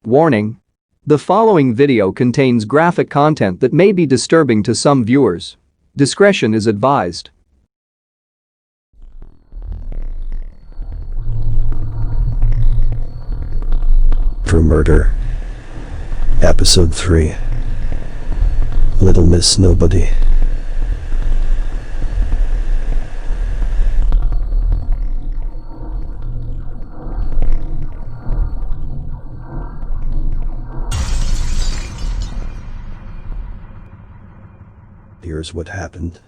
Warning: the following video contains graphic content that may be disturbing to some viewers. Discretion is advised. For Murder. Episode 3. Little Miss Nobody. Here's what happened.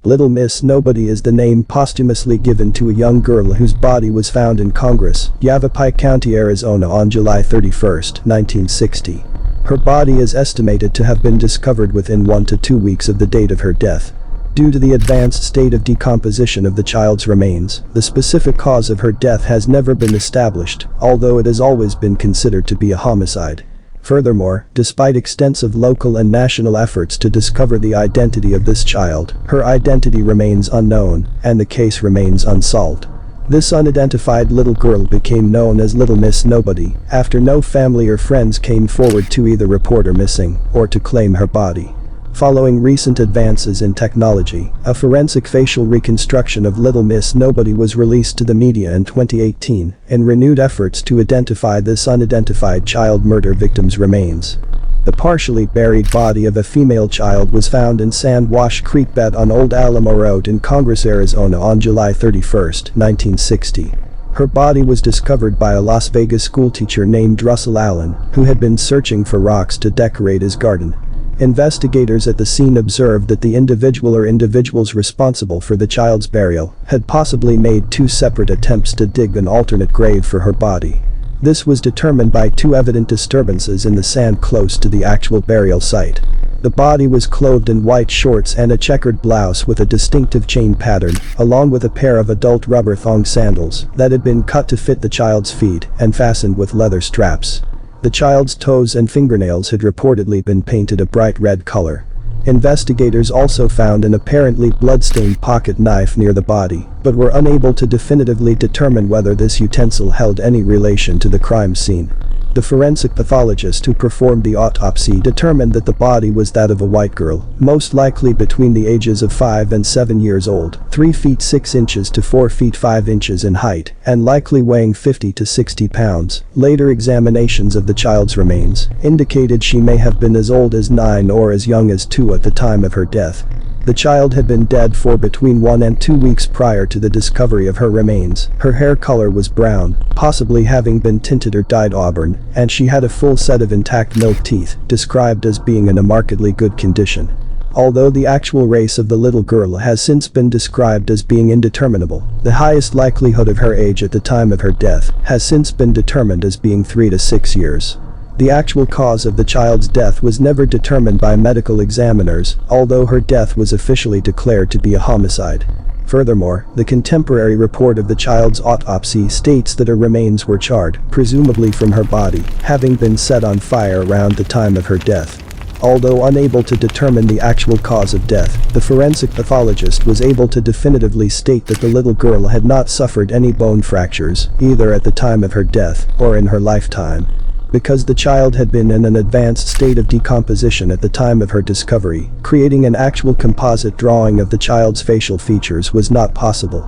Little Miss Nobody is the name posthumously given to a young girl whose body was found in Congress, Yavapai County, Arizona on July 31, 1960. Her body is estimated to have been discovered within 1 to 2 weeks of the date of her death. Due to the advanced state of decomposition of the child's remains, the specific cause of her death has never been established, although it has always been considered to be a homicide. Furthermore, despite extensive local and national efforts to discover the identity of this child, her identity remains unknown, and the case remains unsolved. This unidentified little girl became known as Little Miss Nobody after no family or friends came forward to either report her missing or to claim her body. Following recent advances in technology, a forensic facial reconstruction of Little Miss Nobody was released to the media in 2018 in renewed efforts to identify this unidentified child murder victim's remains. The partially buried body of a female child was found in Sand Wash Creek bed on Old Alamo Road in Congress, Arizona on July 31, 1960. Her body was discovered by a Las Vegas schoolteacher named Russell Allen, who had been searching for rocks to decorate his garden. Investigators at the scene observed that the individual or individuals responsible for the child's burial had possibly made 2 separate attempts to dig an alternate grave for her body. This was determined by 2 evident disturbances in the sand close to the actual burial site. The body was clothed in white shorts and a checkered blouse with a distinctive chain pattern, along with a pair of adult rubber thong sandals that had been cut to fit the child's feet and fastened with leather straps. The child's toes and fingernails had reportedly been painted a bright red color. Investigators also found an apparently blood-stained pocket knife near the body, but were unable to definitively determine whether this utensil held any relation to the crime scene. The forensic pathologist who performed the autopsy determined that the body was that of a white girl, most likely between the ages of 5 and 7 years old, 3 feet 6 inches to 4 feet 5 inches in height, and likely weighing 50 to 60 pounds. Later examinations of the child's remains indicated she may have been as old as 9 or as young as 2 at the time of her death. The child had been dead for between 1 and 2 weeks prior to the discovery of her remains. Her hair color was brown, possibly having been tinted or dyed auburn, and she had a full set of intact milk teeth, described as being in a markedly good condition. Although the actual race of the little girl has since been described as being indeterminable, the highest likelihood of her age at the time of her death has since been determined as being 3 to 6 years. The actual cause of the child's death was never determined by medical examiners, although her death was officially declared to be a homicide. Furthermore, the contemporary report of the child's autopsy states that her remains were charred, presumably from her body, having been set on fire around the time of her death. Although unable to determine the actual cause of death, the forensic pathologist was able to definitively state that the little girl had not suffered any bone fractures, either at the time of her death or in her lifetime. Because the child had been in an advanced state of decomposition at the time of her discovery, creating an actual composite drawing of the child's facial features was not possible.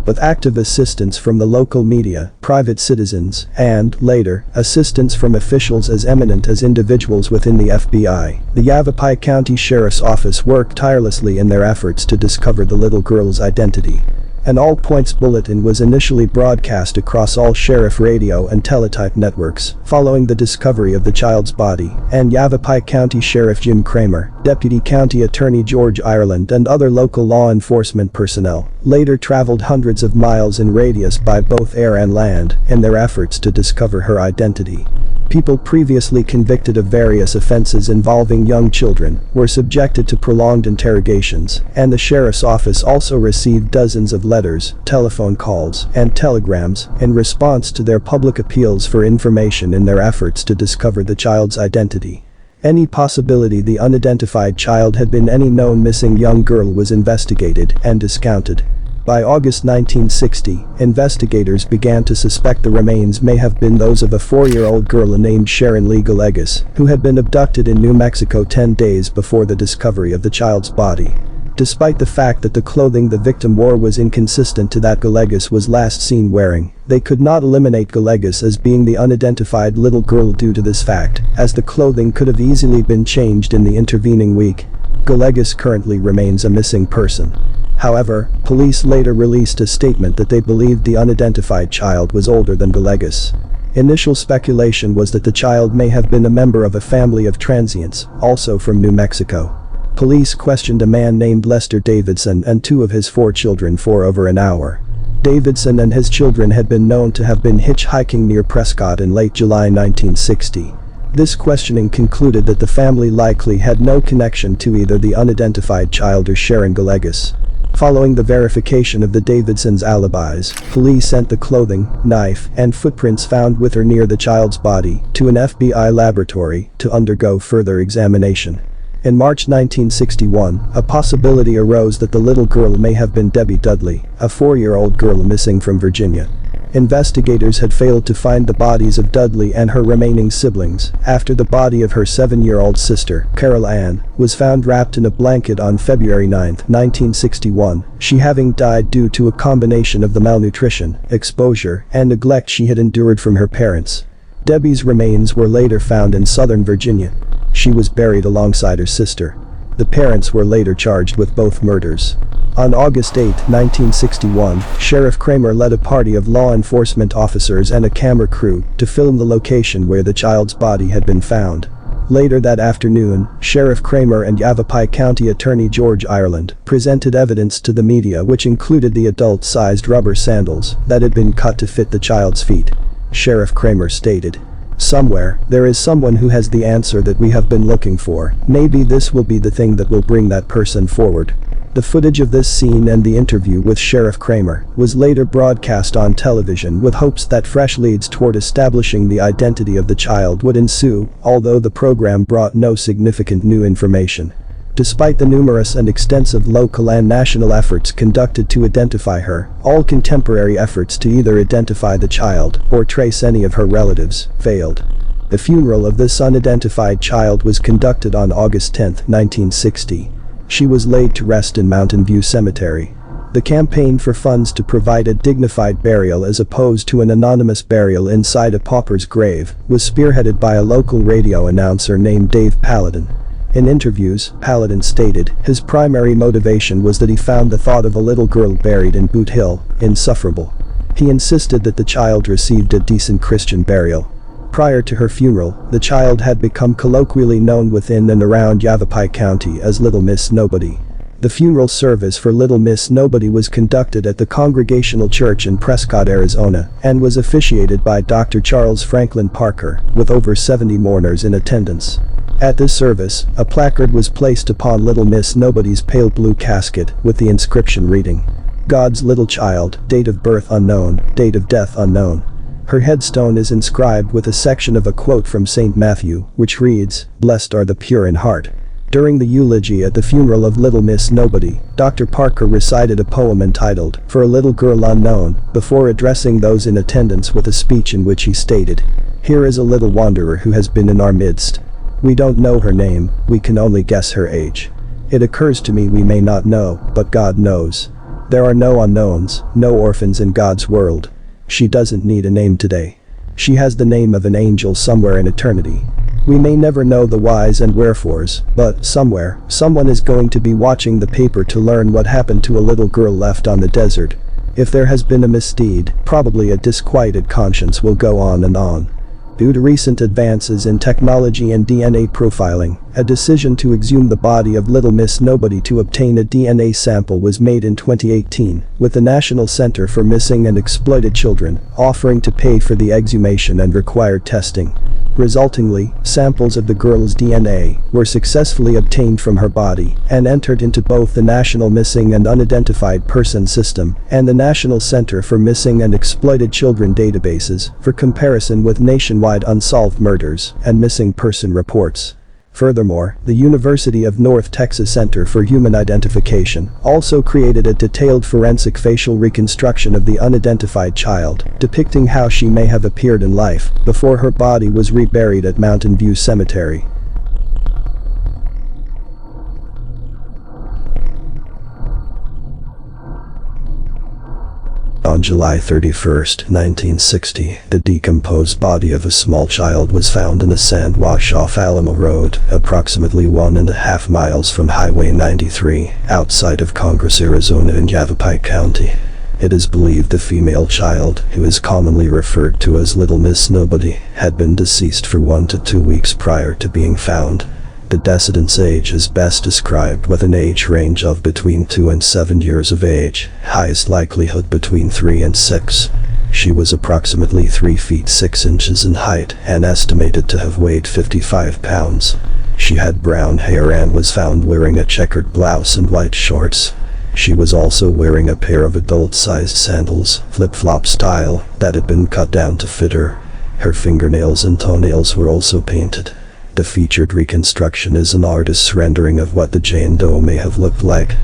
With active assistance from the local media, private citizens, and, later, assistance from officials as eminent as individuals within the FBI, the Yavapai County Sheriff's Office worked tirelessly in their efforts to discover the little girl's identity. An all-points bulletin was initially broadcast across all sheriff radio and teletype networks following the discovery of the child's body, and Yavapai County Sheriff Jim Kramer, Deputy County Attorney George Ireland, and other local law enforcement personnel later traveled hundreds of miles in radius by both air and land in their efforts to discover her identity. People previously convicted of various offenses involving young children were subjected to prolonged interrogations, and the sheriff's office also received dozens of letters, telephone calls, and telegrams in response to their public appeals for information in their efforts to discover the child's identity. Any possibility the unidentified child had been any known missing young girl was investigated and discounted. By August 1960, investigators began to suspect the remains may have been those of a 4-year-old girl named Sharon Lee Galegas, who had been abducted in New Mexico 10 days before the discovery of the child's body. Despite the fact that the clothing the victim wore was inconsistent to that Galegas was last seen wearing, they could not eliminate Galegas as being the unidentified little girl due to this fact, as the clothing could have easily been changed in the intervening week. Galegas currently remains a missing person. However, police later released a statement that they believed the unidentified child was older than Galegas. Initial speculation was that the child may have been a member of a family of transients, also from New Mexico. Police questioned a man named Lester Davidson and 2 of his 4 children for over an hour. Davidson and his children had been known to have been hitchhiking near Prescott in late July 1960. This questioning concluded that the family likely had no connection to either the unidentified child or Sharon Galegas. Following the verification of the Davidsons' alibis, police sent the clothing, knife, and footprints found with her near the child's body to an FBI laboratory to undergo further examination. In March 1961, a possibility arose that the little girl may have been Debbie Dudley, a 4-year-old girl missing from Virginia. Investigators had failed to find the bodies of Dudley and her remaining siblings after the body of her 7-year-old sister, Carol Ann, was found wrapped in a blanket on February 9, 1961, she having died due to a combination of the malnutrition, exposure, and neglect she had endured from her parents. Debbie's remains were later found in southern Virginia. She was buried alongside her sister. The parents were later charged with both murders. On August 8, 1961, Sheriff Kramer led a party of law enforcement officers and a camera crew to film the location where the child's body had been found. Later that afternoon, Sheriff Kramer and Yavapai County Attorney George Ireland presented evidence to the media which included the adult-sized rubber sandals that had been cut to fit the child's feet. Sheriff Kramer stated, "Somewhere, there is someone who has the answer that we have been looking for. Maybe this will be the thing that will bring that person forward." The footage of this scene and the interview with Sheriff Kramer was later broadcast on television with hopes that fresh leads toward establishing the identity of the child would ensue, although the program brought no significant new information. Despite the numerous and extensive local and national efforts conducted to identify her, all contemporary efforts to either identify the child or trace any of her relatives failed. The funeral of this unidentified child was conducted on August 10, 1960. She was laid to rest in Mountain View Cemetery. The campaign for funds to provide a dignified burial as opposed to an anonymous burial inside a pauper's grave was spearheaded by a local radio announcer named Dave Paladin. In interviews, Paladin stated his primary motivation was that he found the thought of a little girl buried in Boot Hill insufferable. He insisted that the child received a decent Christian burial. Prior to her funeral, the child had become colloquially known within and around Yavapai County as Little Miss Nobody. The funeral service for Little Miss Nobody was conducted at the Congregational Church in Prescott, Arizona, and was officiated by Dr. Charles Franklin Parker, with over 70 mourners in attendance. At this service, a placard was placed upon Little Miss Nobody's pale blue casket with the inscription reading, "God's little child, date of birth unknown, date of death unknown." Her headstone is inscribed with a section of a quote from St. Matthew, which reads, "Blessed are the pure in heart." During the eulogy at the funeral of Little Miss Nobody, Dr. Parker recited a poem entitled, "For a Little Girl Unknown," before addressing those in attendance with a speech in which he stated, "Here is a little wanderer who has been in our midst. We don't know her name, we can only guess her age. It occurs to me we may not know, but God knows. There are no unknowns, no orphans in God's world. She doesn't need a name today. She has the name of an angel somewhere in eternity. We may never know the whys and wherefores, but somewhere, someone is going to be watching the paper to learn what happened to a little girl left on the desert. If there has been a misdeed, probably a disquieted conscience will go on and on." Due to recent advances in technology and DNA profiling, a decision to exhume the body of Little Miss Nobody to obtain a DNA sample was made in 2018, with the National Center for Missing and Exploited Children offering to pay for the exhumation and required testing. Resultingly, samples of the girl's DNA were successfully obtained from her body and entered into both the National Missing and Unidentified Person System and the National Center for Missing and Exploited Children databases for comparison with nationwide unsolved murders and missing person reports. Furthermore, the University of North Texas Center for Human Identification also created a detailed forensic facial reconstruction of the unidentified child, depicting how she may have appeared in life before her body was reburied at Mountain View Cemetery. On July 31, 1960, the decomposed body of a small child was found in a sand wash off Alamo Road, approximately 1.5 miles from Highway 93, outside of Congress, Arizona in Yavapai County. It is believed the female child, who is commonly referred to as Little Miss Nobody, had been deceased for 1 to 2 weeks prior to being found. The decedent's age is best described with an age range of between 2 and 7 years of age, highest likelihood between 3 and 6. She was approximately 3 feet 6 inches in height and estimated to have weighed 55 pounds. She had brown hair and was found wearing a checkered blouse and white shorts. She was also wearing a pair of adult-sized sandals, flip-flop style, that had been cut down to fit her. Her fingernails and toenails were also painted. The featured reconstruction is an artist's rendering of what the Jane Doe may have looked like.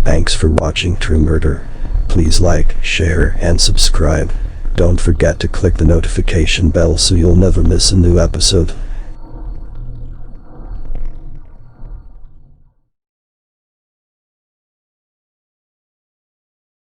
Thanks for watching True Murder. Please like, share, and subscribe. Don't forget to click the notification bell so you'll never miss a new episode.